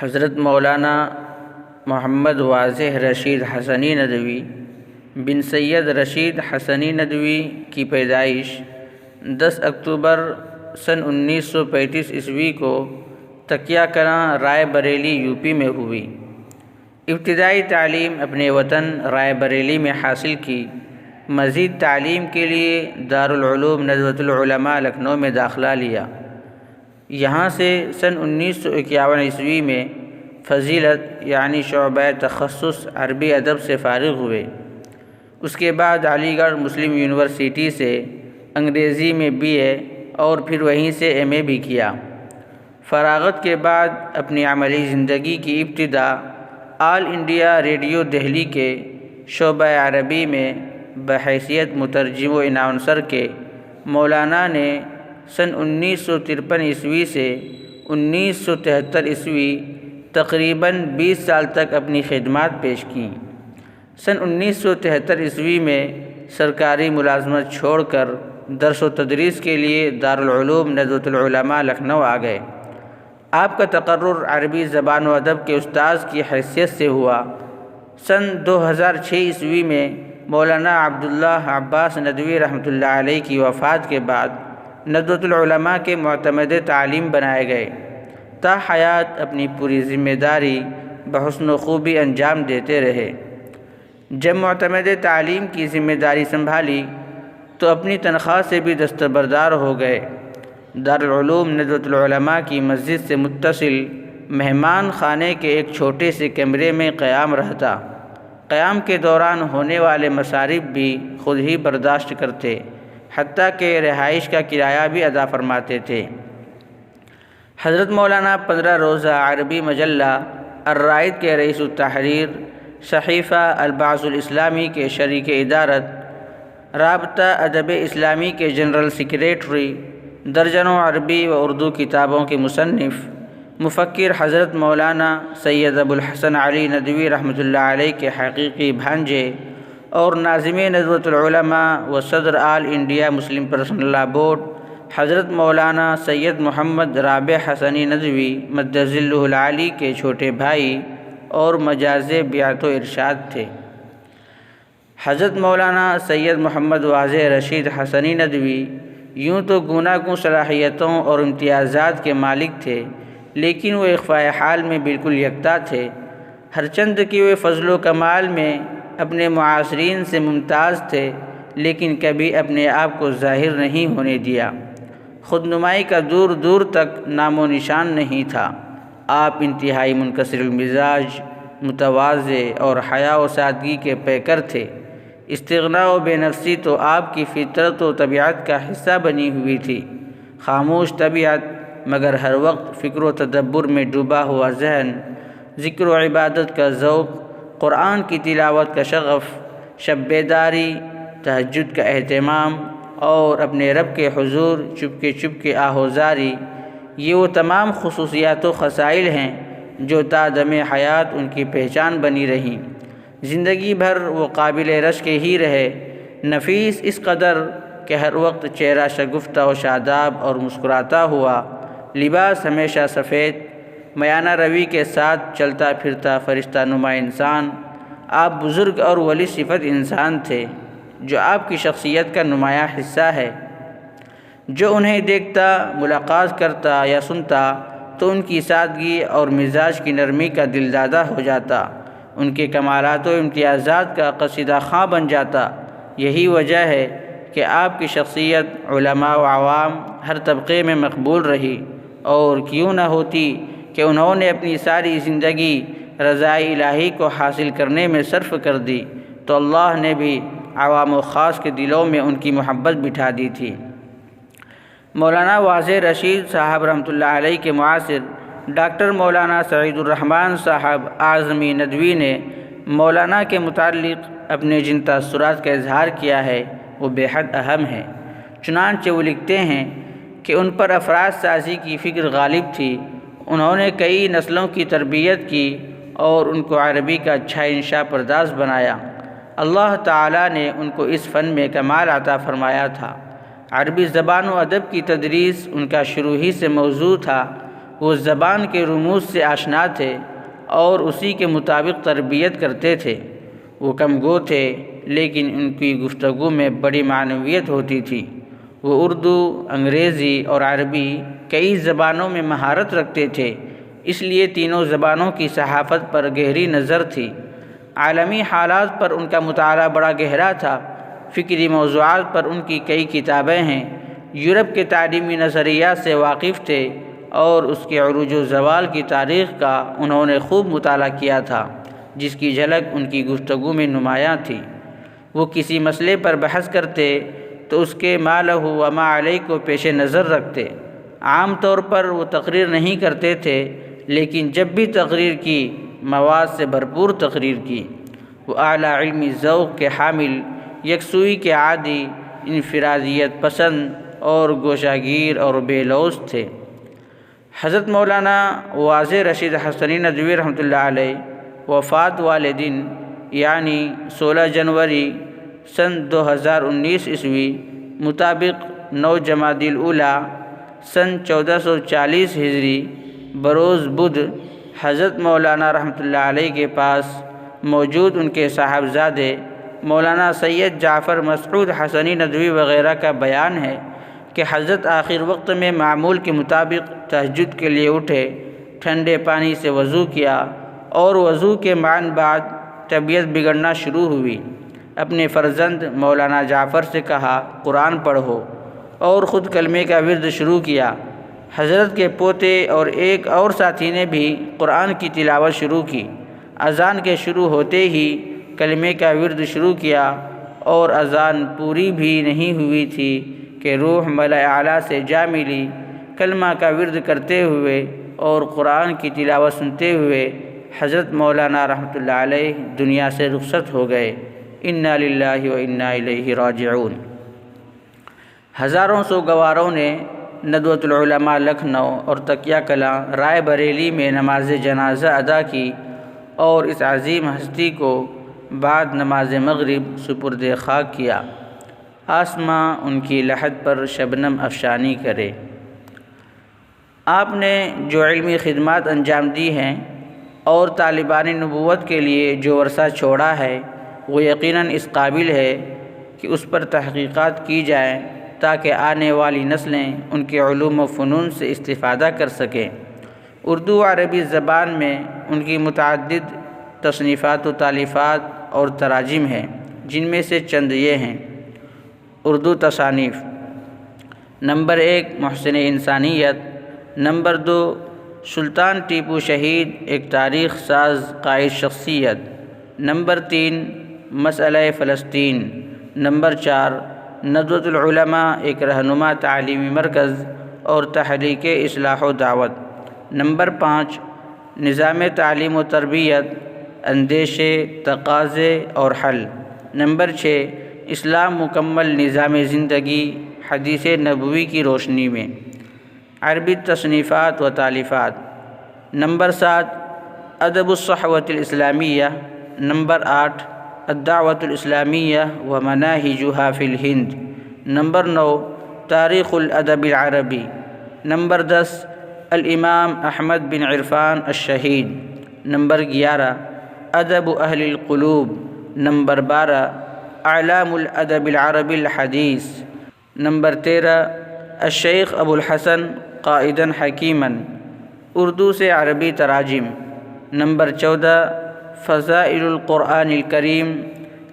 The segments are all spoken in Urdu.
حضرت مولانا محمد واضح رشید حسنی ندوی بن سید رشید حسنی ندوی کی پیدائش 10 اکتوبر سن 1935 عیسوی کو تکیہ کلاں رائے بریلی یو پی میں ہوئی۔ ابتدائی تعلیم اپنے وطن رائے بریلی میں حاصل کی۔ مزید تعلیم کے لیے دارالعلوم ندوۃ العلماء لکھنؤ میں داخلہ لیا۔ یہاں سے سن 1951 عیسوی میں فضیلت یعنی شعبہ تخصص عربی ادب سے فارغ ہوئے۔ اس کے بعد علی گڑھ مسلم یونیورسٹی سے انگریزی میں BA اور پھر وہیں سے MA بھی کیا۔ فراغت کے بعد اپنی عملی زندگی کی ابتدا آل انڈیا ریڈیو دہلی کے شعبہ عربی میں بحیثیت مترجم و اناؤنسر کے مولانا نے سن 1953 عیسوی سے 1973 عیسوی تقریباً 20 سال تک اپنی خدمات پیش کیں۔ سن 1973 عیسوی میں سرکاری ملازمت چھوڑ کر درس و تدریس کے لیے دارالعلوم ندوۃ العلماء لکھنؤ آ گئے۔ آپ کا تقرر عربی زبان و ادب کے استاذ کی حیثیت سے ہوا۔ سن 2006 عیسوی میں مولانا عبداللہ عباس ندوی رحمۃ اللہ علیہ کی وفات کے بعد ندوۃ العلماء کے معتمد تعلیم بنائے گئے۔ تا حیات اپنی پوری ذمہ داری بحسن و خوبی انجام دیتے رہے۔ جب معتمد تعلیم کی ذمہ داری سنبھالی تو اپنی تنخواہ سے بھی دستبردار ہو گئے۔ دارالعلوم ندوۃ العلماء کی مسجد سے متصل مہمان خانے کے ایک چھوٹے سے کمرے میں قیام رہتا۔ قیام کے دوران ہونے والے مصارف بھی خود ہی برداشت کرتے، حتیٰ کہ رہائش کا کرایہ بھی ادا فرماتے تھے۔ حضرت مولانا 15 روزہ عربی مجلہ الرائد کے رئیس التحریر، صحیفہ البعث الاسلامی کے شریک ادارت، رابطہ ادب اسلامی کے جنرل سیکریٹری، درجنوں عربی و اردو کتابوں کے مصنف، مفکر حضرت مولانا سید ابو الحسن علی ندوی رحمۃ اللہ علیہ کے حقیقی بھانجے اور ناظم ندوۃ العلماء و صدر all India Muslim personal law board Hazrat Maulana سید محمد رابع حسنی ندوی مد ظلہ العالی کے چھوٹے بھائی اور مجاز بیعت و ارشاد تھے۔ حضرت مولانا سید محمد واضح رشید حسنی ندوی یوں تو گوناگوں صلاحیتوں اور امتیازات کے مالک تھے، لیکن وہ اخفاء حال میں بالکل یکتا تھے۔ ہر چند کی وہ فضل و کمال میں اپنے معاصرین سے ممتاز تھے، لیکن کبھی اپنے آپ کو ظاہر نہیں ہونے دیا۔ خود نمائی کا دور دور تک نام و نشان نہیں تھا۔ آپ انتہائی منکسر المزاج، متواضع اور حیا و سادگی کے پیکر تھے۔ استغنا و بے نفسی تو آپ کی فطرت و طبیعت کا حصہ بنی ہوئی تھی۔ خاموش طبیعت مگر ہر وقت فکر و تدبر میں ڈوبا ہوا ذہن، ذکر و عبادت کا ذوق، قرآن کی تلاوت کا شغف، شب بیداری، تہجد کا اہتمام اور اپنے رب کے حضور چپکے آہوزاری، یہ وہ تمام خصوصیات و خصائل ہیں جو تا دم حیات ان کی پہچان بنی رہیں۔ زندگی بھر وہ قابل رشک ہی رہے، نفیس اس قدر کہ ہر وقت چہرہ شگفتہ و شاداب اور مسکراتا ہوا، لباس ہمیشہ سفید، میانہ روی کے ساتھ چلتا پھرتا فرشتہ نما انسان۔ آپ بزرگ اور ولی صفت انسان تھے، جو آپ کی شخصیت کا نمایاں حصہ ہے۔ جو انہیں دیکھتا، ملاقات کرتا یا سنتا تو ان کی سادگی اور مزاج کی نرمی کا دلدادہ ہو جاتا، ان کے کمالات و امتیازات کا قصیدہ خواں بن جاتا۔ یہی وجہ ہے کہ آپ کی شخصیت علماء و عوام ہر طبقے میں مقبول رہی، اور کیوں نہ ہوتی کہ انہوں نے اپنی ساری زندگی رضائے الہی کو حاصل کرنے میں صرف کر دی، تو اللہ نے بھی عوام و خاص کے دلوں میں ان کی محبت بٹھا دی تھی۔ مولانا واضح رشید صاحب رحمۃ اللہ علیہ کے معاصر ڈاکٹر مولانا سعید الرحمن صاحب اعظمی ندوی نے مولانا کے متعلق اپنے جن تاثرات کا اظہار کیا ہے وہ بے حد اہم ہے۔ چنانچہ وہ لکھتے ہیں کہ ان پر افراد سازی کی فکر غالب تھی۔ انہوں نے کئی نسلوں کی تربیت کی اور ان کو عربی کا اچھا انشاء پرداز بنایا۔ اللہ تعالیٰ نے ان کو اس فن میں کمال عطا فرمایا تھا۔ عربی زبان و ادب کی تدریس ان کا شروع ہی سے موضوع تھا۔ وہ زبان کے رموز سے آشنا تھے اور اسی کے مطابق تربیت کرتے تھے۔ وہ کم گو تھے لیکن ان کی گفتگو میں بڑی معنویت ہوتی تھی۔ وہ اردو، انگریزی اور عربی کئی زبانوں میں مہارت رکھتے تھے، اس لیے تینوں زبانوں کی صحافت پر گہری نظر تھی۔ عالمی حالات پر ان کا مطالعہ بڑا گہرا تھا۔ فکری موضوعات پر ان کی کئی کتابیں ہیں۔ یورپ کے تعلیمی نظریات سے واقف تھے اور اس کے عروج و زوال کی تاریخ کا انہوں نے خوب مطالعہ کیا تھا، جس کی جھلک ان کی گفتگو میں نمایاں تھی۔ وہ کسی مسئلے پر بحث کرتے تو اس کے ما لہ و ما علیہ کو پیش نظر رکھتے۔ عام طور پر وہ تقریر نہیں کرتے تھے، لیکن جب بھی تقریر کی، مواد سے بھرپور تقریر کی۔ وہ اعلیٰ علمی ذوق کے حامل، یکسوئی کے عادی، انفرادیت پسند اور گوشہ گیر اور بے لوث تھے۔ حضرت مولانا واضح رشید حسنی ندوی رحمۃ اللہ علیہ وفات والے دن یعنی 16 جنوری سن 2019 عیسوی مطابق 9 جمادی الاولیٰ سن 1440 ہجری بروز بدھ حضرت مولانا رحمۃ اللہ علیہ کے پاس موجود ان کے صاحبزادے مولانا سید جعفر مسعود حسنی ندوی وغیرہ کا بیان ہے کہ حضرت آخر وقت میں معمول کے مطابق تہجد کے لیے اٹھے، ٹھنڈے پانی سے وضو کیا اور وضو کے معاً بعد طبیعت بگڑنا شروع ہوئی۔ اپنے فرزند مولانا جعفر سے کہا قرآن پڑھو، اور خود کلمے کا ورد شروع کیا۔ حضرت کے پوتے اور ایک اور ساتھی نے بھی قرآن کی تلاوت شروع کی۔ اذان کے شروع ہوتے ہی کلمے کا ورد شروع کیا، اور اذان پوری بھی نہیں ہوئی تھی کہ روح ملائے اعلیٰ سے جا ملی۔ کلمہ کا ورد کرتے ہوئے اور قرآن کی تلاوت سنتے ہوئے حضرت مولانا رحمۃ اللہ علیہ دنیا سے رخصت ہو گئے۔ انا للہ و انا الیہ راجعون۔ ہزاروں سوگواروں نے ندوۃ العلماء لکھنؤ اور تکیہ کلاں رائے بریلی میں نماز جنازہ ادا کی اور اس عظیم ہستی کو بعد نماز مغرب سپرد خاک کیا۔ آسماں ان کی لحد پر شبنم افشانی کرے۔ آپ نے جو علمی خدمات انجام دی ہیں اور طالبان نبوت کے لیے جو ورثہ چھوڑا ہے، وہ یقیناً اس قابل ہے کہ اس پر تحقیقات کی جائیں تاکہ آنے والی نسلیں ان کے علوم و فنون سے استفادہ کر سکیں۔ اردو و عربی زبان میں ان کی متعدد تصنیفات و تالیفات اور تراجم ہیں، جن میں سے چند یہ ہیں۔ اردو تصانیف: نمبر 1 محسن انسانیت، نمبر 2 سلطان ٹیپو شہید ایک تاریخ ساز قائد شخصیت، نمبر 3 مسئلہ فلسطین، نمبر 4 ندوۃ العلماء ایک رہنما تعلیمی مرکز اور تحریک اصلاح و دعوت، نمبر 5 نظام تعلیم و تربیت، اندیشے، تقاضے اور حل، نمبر 6 اسلام مکمل نظام زندگی حدیث نبوی کی روشنی میں، عربی تصنیفات و تالیفات، نمبر 7 ادب الصحوۃ الاسلامیہ، نمبر 8 الدعوۃ الاسلامیہ و مناہجها فی الہند، نمبر 9 تاریخ الادب العربی، نمبر 10 الامام احمد بن عرفان الشہید، نمبر 11 ادب اہل القلوب، نمبر 12 اعلام الادب العربی الحدیث، نمبر 13 الشیخ ابو الحسن قائدا حکیما، اردو سے عربی تراجم، نمبر 14 فضائل القرآن الکریم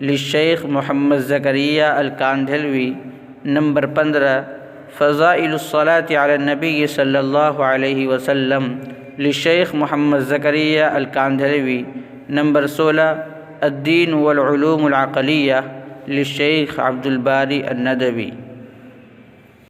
للشیخ محمد زکریا الکاندھلوی، نمبر 15 فضائل الصلاۃ علی النبی صلی اللہ علیہ وسلم للشیخ محمد زکریا الکاندھلوی، نمبر 16 الدین والعلوم العقلیہ للشیخ عبد الباری الندوی۔